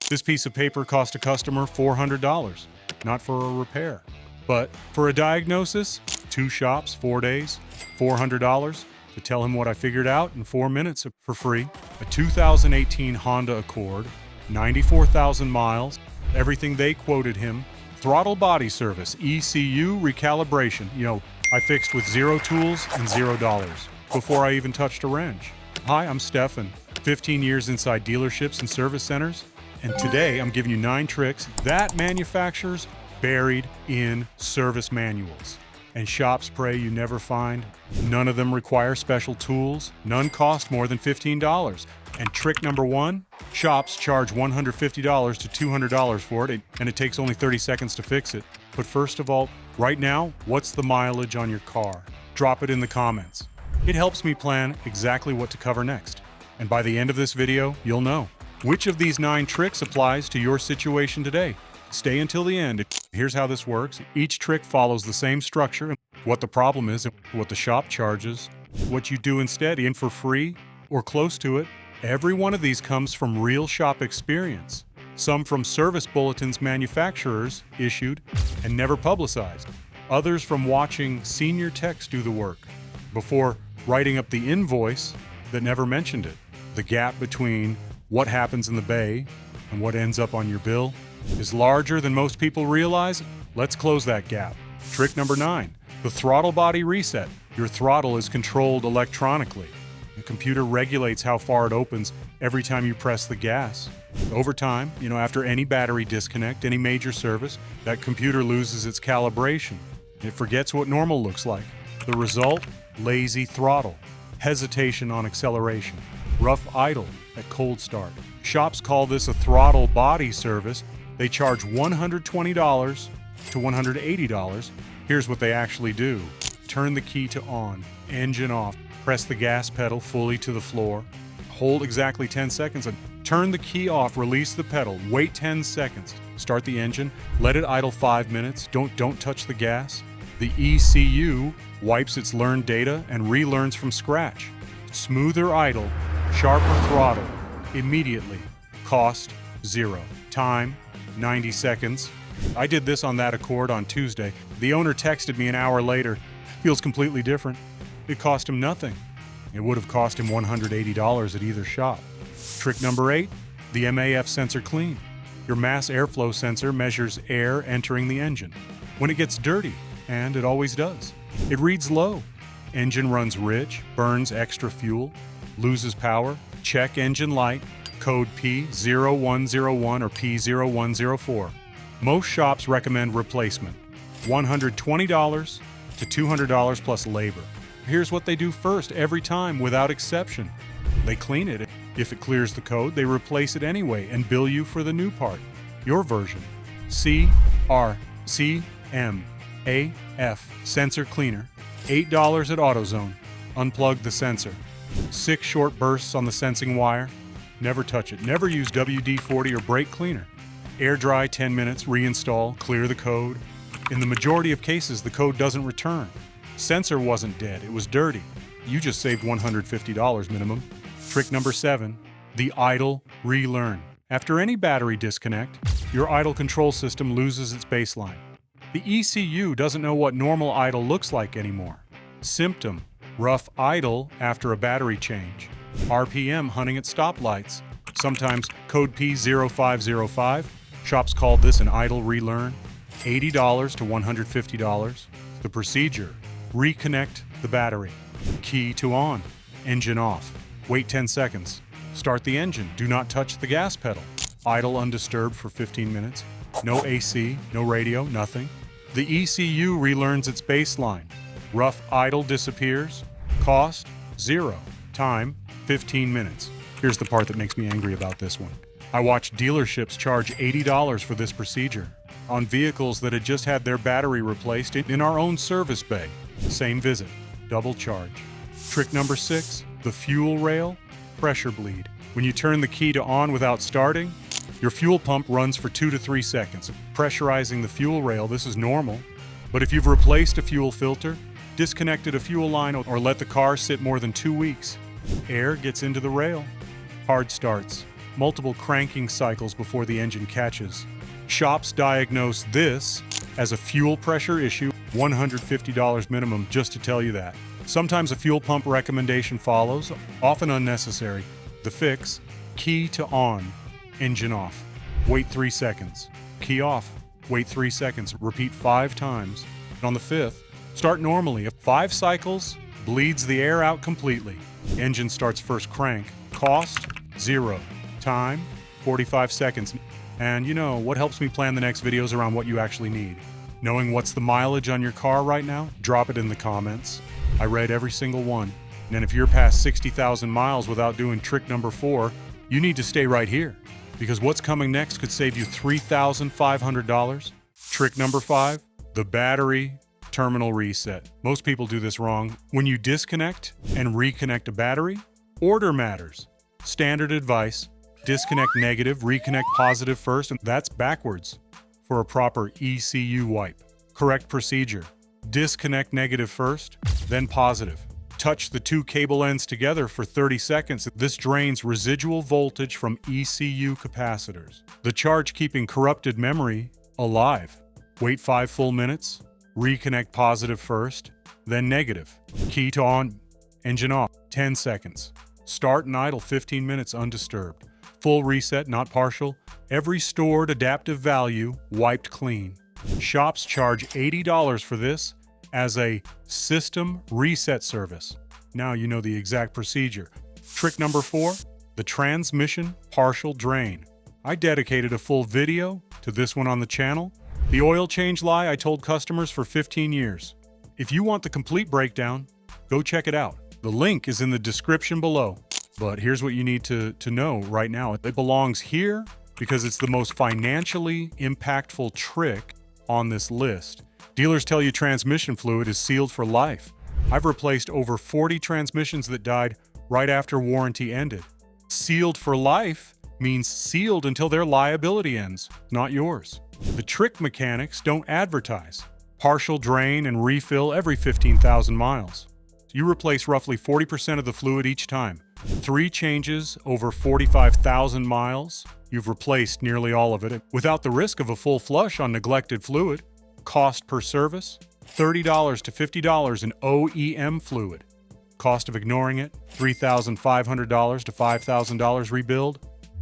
This piece of paper cost a customer $400, not for a repair, but for a diagnosis. 2 shops, 4 days, $400 to tell him what I figured out in 4 minutes for free. A 2018 Honda Accord, 94,000 miles, everything they quoted him. Throttle body service, ECU recalibration. I fixed with 0 tools and $0 before I even touched a wrench. Hi, I'm Stefan, 15 years inside dealerships and service centers, and today I'm giving you 9 tricks that manufacturers buried in service manuals. And shops pray you never find. None of them require special tools. None cost more than $15. And trick number 1, shops charge $150 to $200 for it, and it takes only 30 seconds to fix it. But first of all, right now, what's the mileage on your car? Drop it in the comments. It helps me plan exactly what to cover next. And by the end of this video, you'll know which of these 9 tricks applies to your situation today. Stay until the end. Here's how this works. Each trick follows the same structure, what the problem is, what the shop charges, what you do instead, in for free or close to it. Every one of these comes from real shop experience. Some from service bulletins manufacturers issued and never publicized. Others from watching senior techs do the work before writing up the invoice that never mentioned it. The gap between what happens in the bay and what ends up on your bill is larger than most people realize. Let's close that gap. Trick number 9, the throttle body reset. Your throttle is controlled electronically. The computer regulates how far it opens every time you press the gas. Over time, after any battery disconnect, any major service, that computer loses its calibration. It forgets what normal looks like. The result? Lazy throttle, hesitation on acceleration, rough idle at cold start. Shops call this a throttle body service. They charge $120 to $180. Here's what they actually do. Turn the key to on, engine off, press the gas pedal fully to the floor, hold exactly 10 seconds, and turn the key off, release the pedal, wait 10 seconds, start the engine, let it idle 5 minutes, don't touch the gas. The ECU wipes its learned data and relearns from scratch. Smoother idle, sharper throttle, immediately. Cost, 0. Time, 90 seconds. I did this on that Accord on Tuesday. The owner texted me an hour later. Feels completely different. It cost him nothing. It would have cost him $180 at either shop. Trick number 8, the MAF sensor clean. Your mass airflow sensor measures air entering the engine. When it gets dirty, and it always does, it reads low. Engine runs rich, burns extra fuel, loses power. Check engine light, code P0101 or P0104. Most shops recommend replacement, $120 to $200 plus labor. Here's what they do first every time without exception. They clean it. If it clears the code, they replace it anyway and bill you for the new part. Your version, CRCMAF sensor cleaner, $8 at AutoZone. Unplug the sensor. 6 short bursts on the sensing wire. Never touch it. Never use WD-40 or brake cleaner. Air dry 10 minutes, reinstall, clear the code. In the majority of cases, the code doesn't return. Sensor wasn't dead, it was dirty. You just saved $150 minimum. Trick number 7, the idle relearn. After any battery disconnect, your idle control system loses its baseline. The ECU doesn't know what normal idle looks like anymore. Symptom, rough idle after a battery change. RPM hunting at stoplights. Sometimes code P0505. Shops call this an idle relearn. $80 to $150. The procedure, reconnect the battery. Key to on, engine off. Wait 10 seconds. Start the engine. Do not touch the gas pedal. Idle undisturbed for 15 minutes. No AC, no radio, nothing. The ECU relearns its baseline. Rough idle disappears. Cost, 0. Time, 15 minutes. Here's the part that makes me angry about this one. I watched dealerships charge $80 for this procedure on vehicles that had just had their battery replaced in our own service bay. Same visit, double charge. Trick number 6, the fuel rail, pressure bleed. When you turn the key to on without starting, your fuel pump runs for 2 to 3 seconds, pressurizing the fuel rail. This is normal. But if you've replaced a fuel filter, disconnected a fuel line, or let the car sit more than 2 weeks, air gets into the rail. Hard starts. multiple cranking cycles before the engine catches. Shops diagnose this as a fuel pressure issue, $150 minimum just to tell you that. Sometimes a fuel pump recommendation follows, often unnecessary. The fix: key to on, engine off. Wait 3 seconds. Key off. Wait 3 seconds. Repeat 5 times. And on the 5th, start normally. 5 cycles, bleeds the air out completely. Engine starts first crank. Cost, 0. Time, 45 seconds. And you know, what helps me plan the next videos around what you actually need? Knowing what's the mileage on your car right now? Drop it in the comments. I read every single one. And if you're past 60,000 miles without doing trick number 4, you need to stay right here, because what's coming next could save you $3,500. Trick number 5, the battery terminal reset. Most people do this wrong. When you disconnect and reconnect a battery, order matters. Standard advice: disconnect negative, reconnect positive first, and that's backwards for a proper ECU wipe. Correct procedure: disconnect negative first, then positive. Touch the 2 cable ends together for 30 seconds. This drains residual voltage from ECU capacitors, the charge keeping corrupted memory alive. Wait 5 full minutes, reconnect positive first, then negative. Key to on, engine off, 10 seconds. Start and idle 15 minutes undisturbed. Full reset, not partial. Every stored adaptive value wiped clean. Shops charge $80 for this as a system reset service. Now you know the exact procedure. Trick number 4, the transmission partial drain. I dedicated a full video to this one on the channel. The oil change lie I told customers for 15 years. If you want the complete breakdown, go check it out. The link is in the description below. But here's what you need to know right now. It belongs here because it's the most financially impactful trick on this list. Dealers tell you transmission fluid is sealed for life. I've replaced over 40 transmissions that died right after warranty ended. Sealed for life means sealed until their liability ends, not yours. The trick mechanics don't advertise. Partial drain and refill every 15,000 miles. You replace roughly 40% of the fluid each time. 3 changes over 45,000 miles, you've replaced nearly all of it without the risk of a full flush on neglected fluid. Cost per service, $30 to $50 in OEM fluid. Cost of ignoring it, $3,500 to $5,000 rebuild.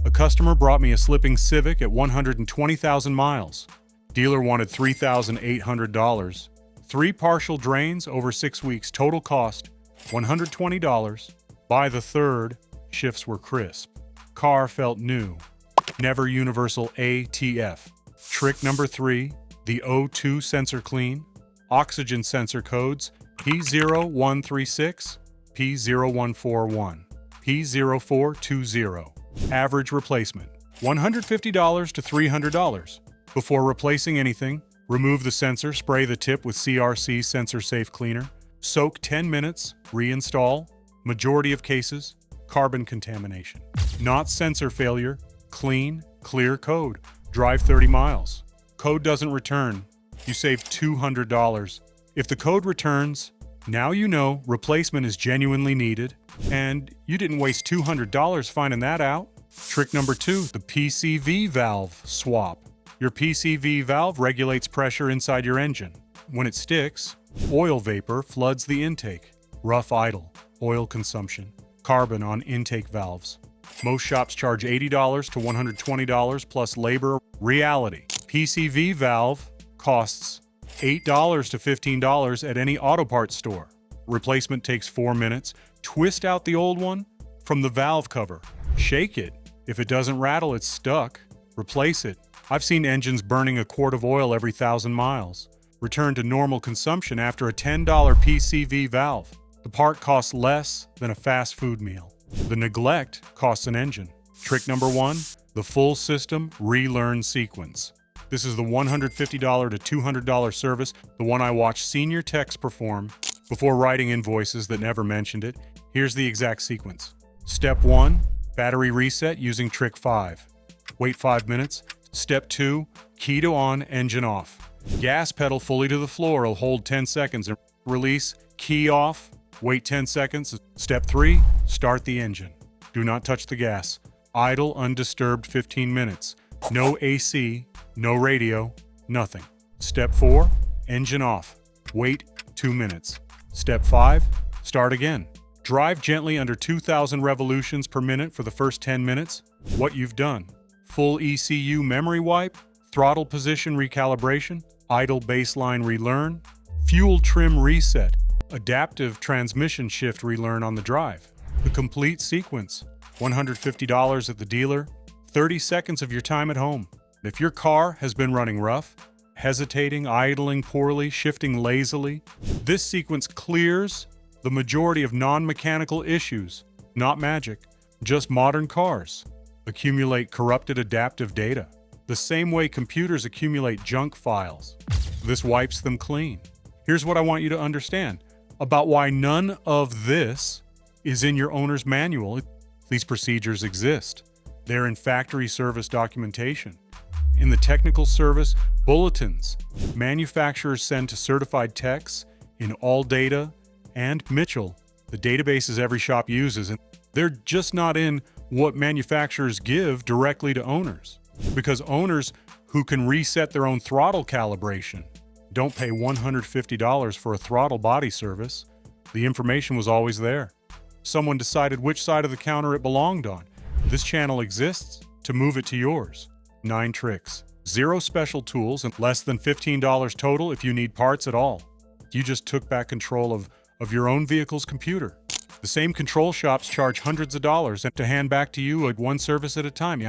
A customer brought me a slipping Civic at 120,000 miles. Dealer wanted $3,800. 3 partial drains over 6 weeks. Total cost, $120. By the 3rd, shifts were crisp. Car felt new. Never universal ATF. Trick number 3, the O2 sensor clean. Oxygen sensor codes P0136, P0141, P0420. Average replacement, $150 to $300. Before replacing anything, remove the sensor, spray the tip with CRC Sensor Safe Cleaner. Soak 10 minutes, reinstall. Majority of cases, carbon contamination. Not sensor failure, clean, clear code. Drive 30 miles. Code doesn't return. You save $200. If the code returns, now you know replacement is genuinely needed, and you didn't waste $200 finding that out. Trick number 2, the PCV valve swap. Your PCV valve regulates pressure inside your engine. When it sticks, oil vapor floods the intake. Rough idle, oil consumption, carbon on intake valves. Most shops charge $80 to $120 plus labor. Reality: PCV valve costs $8 to $15 at any auto parts store. Replacement takes 4 minutes. Twist out the old one from the valve cover. Shake it. If it doesn't rattle, it's stuck. Replace it. I've seen engines burning a quart of oil every 1,000 miles. Return to normal consumption after a $10 PCV valve. The part costs less than a fast food meal. The neglect costs an engine. Trick number 1, the full system Relearn sequence. This is the $150 to $200 service, the one I watched senior techs perform before writing invoices that never mentioned it. Here's the exact sequence. Step 1, battery reset using trick 5. Wait 5 minutes. Step 2, key to on, engine off. Gas pedal fully to the floor will hold 10 seconds and release, key off, wait 10 seconds. Step 3, start the engine. Do not touch the gas. Idle undisturbed 15 minutes. No AC, no radio, nothing. Step 4, engine off. Wait 2 minutes. Step 5, start again. Drive gently under 2,000 revolutions per minute for the first 10 minutes. What you've done. Full ECU memory wipe, throttle position recalibration, idle baseline relearn, fuel trim reset, adaptive transmission shift relearn on the drive. The complete sequence. $150 at the dealer, 30 seconds of your time at home. If your car has been running rough, hesitating, idling poorly, shifting lazily, this sequence clears the majority of non-mechanical issues. Not magic, just modern cars accumulate corrupted adaptive data, the same way computers accumulate junk files. This wipes them clean. Here's what I want you to understand about why none of this is in your owner's manual. These procedures exist. They're in factory service documentation. In the technical service bulletins, manufacturers send to certified techs in All Data and Mitchell, the databases every shop uses, and they're just not in what manufacturers give directly to owners. Because owners who can reset their own throttle calibration don't pay $150 for a throttle body service. The information was always there. Someone decided which side of the counter it belonged on. This channel exists to move it to yours. 9 tricks. 0 special tools and less than $15 total if you need parts at all. You just took back control of your own vehicle's computer. The same control shops charge hundreds of dollars to hand back to you at one service at a time.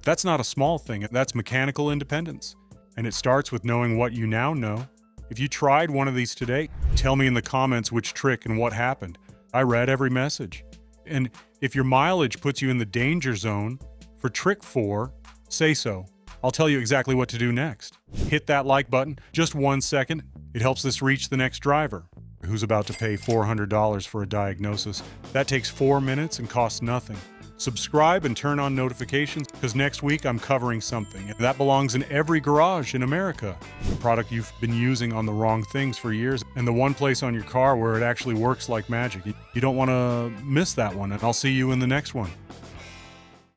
That's not a small thing. That's mechanical independence. And it starts with knowing what you now know. If you tried one of these today, tell me in the comments which trick and what happened. I read every message. And if your mileage puts you in the danger zone for trick 4, say so. I'll tell you exactly what to do next. Hit that like button, just 1 second. It helps this reach the next driver who's about to pay $400 for a diagnosis. That takes 4 minutes and costs nothing. Subscribe and turn on notifications because next week I'm covering something that belongs in every garage in America. A product you've been using on the wrong things for years and the one place on your car where it actually works like magic. You don't want to miss that one, and I'll see you in the next one.